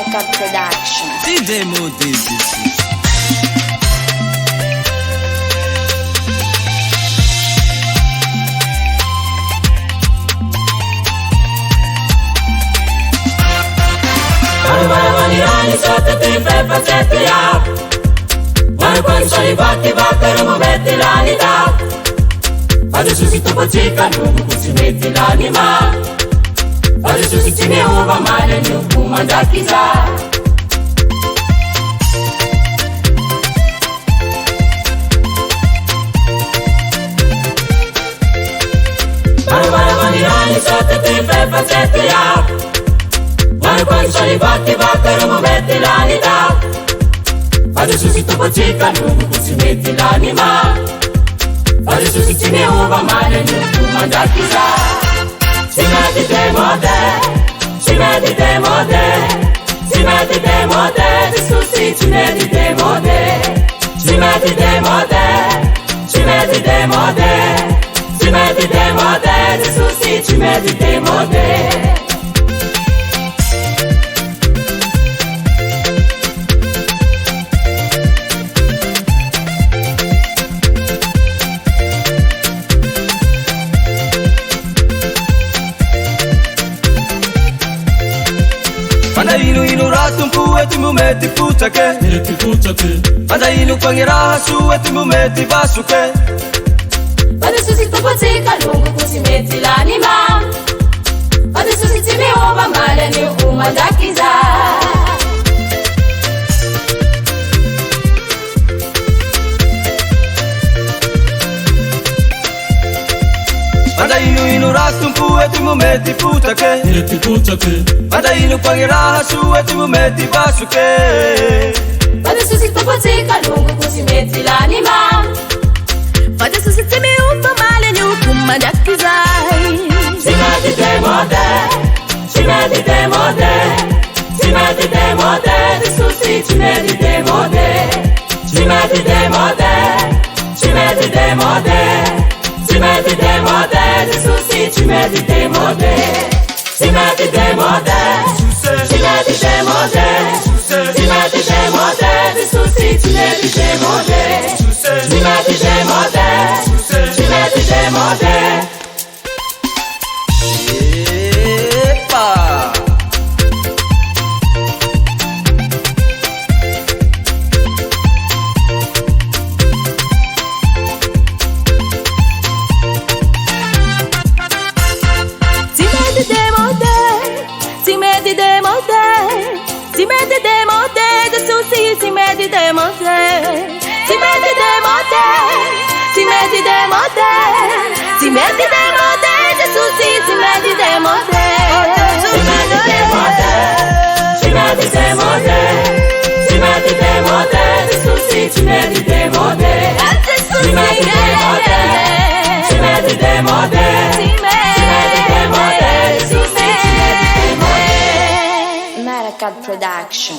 American Production. DJ Modi. Mani sotto ti fai pazzetti up. Mano quando sono i fatti battere non metti l'anima. Adesso si topa cica lungo così metti l'anima. Adesso si ci ne uva male non può mangiare chissà. Mani sotto ti fai pazzetti up. Mano quando sono i fatti battere non metti l'anima. Adesso si topa cica lungo così metti l'anima. Adesso si ci ne uva male non può mangiare chissà. Si metti demo te, si metti demo te, si metti demo te, adesso si metti demo te, si metti demo te, si metti demo te, si metti demo te, adesso si metti demo te. Anda inu ratum pu e tu mu metti pucciake. Metti pucciake. Anda inu quangera su e tu mu metti basuke. Adesso si topa cica lungo così metti l'anima. Adesso si ci ne uva male non può mangiare chissà. Anda inu ratum pu e tu mu metti pucciake. Metti pucciake. Anda inu quangera su e tu mu metti basuke. Adesso si topa cica lungo così metti l'anima. Adesso se ti mi uva male non può mangiare chissà. Si metti demo te, si metti demo te, si metti demo te, adesso si metti demo te, si metti demo te, si metti demo te, si metti demo te, adesso si metti demo te, si metti demo te, si metti demo te, si metti demo te, adesso si metti demo te, si metti demo te, si metti demo te. Epa! Si metti demo te, si metti demo te, adesso si metti demo te, si metti demo te, si metti demo te, si metti demo te, adesso si metti demo te, Si metti demo te, si metti demo te, si metti demo te, adesso si metti demo te, adesso si metti demo te, si metti demo te, si metti demo te, adesso si metti demo te. American Production.